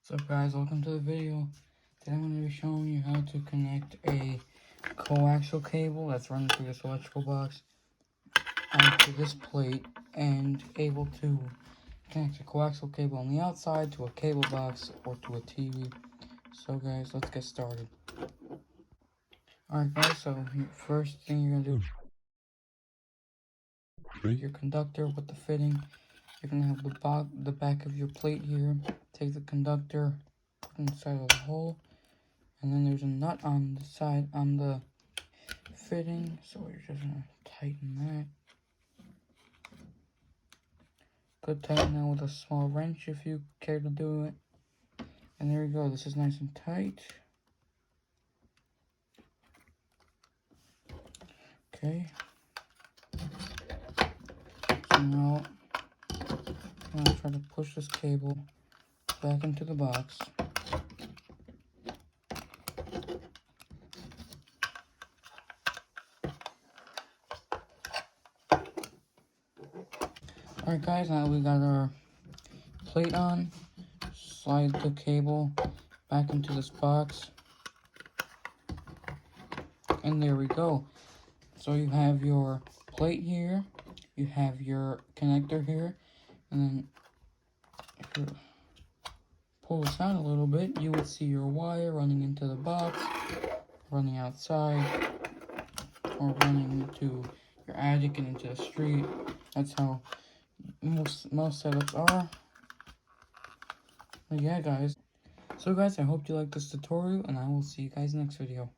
What's up guys, welcome to the video. Today I'm going to be showing you how to connect a coaxial cable that's running through this electrical box onto this plate and able to connect a coaxial cable on the outside to a cable box or to a TV. So guys, let's get started. Alright guys, so first thing you're going to do, your conductor with the fitting. You're going to have the back of your plate here. Take the conductor, put it inside of the hole. And then there's a nut on the side, on the fitting, so you're just going to tighten that. Could tighten that with a small wrench if you care to do it. And there you go, this is nice and tight. Okay. So now, I'm going to try to push this cable back into the box. Alright guys, now we got our plate on. Slide the cable back into this box. And there we go. So you have your plate here, you have your connector here, and then if you pull this out a little bit, you would see your wire running into the box, running outside, or running into your attic and into the street. That's how most setups are. But yeah guys. So guys, I hope you liked this tutorial, and I will see you guys next video.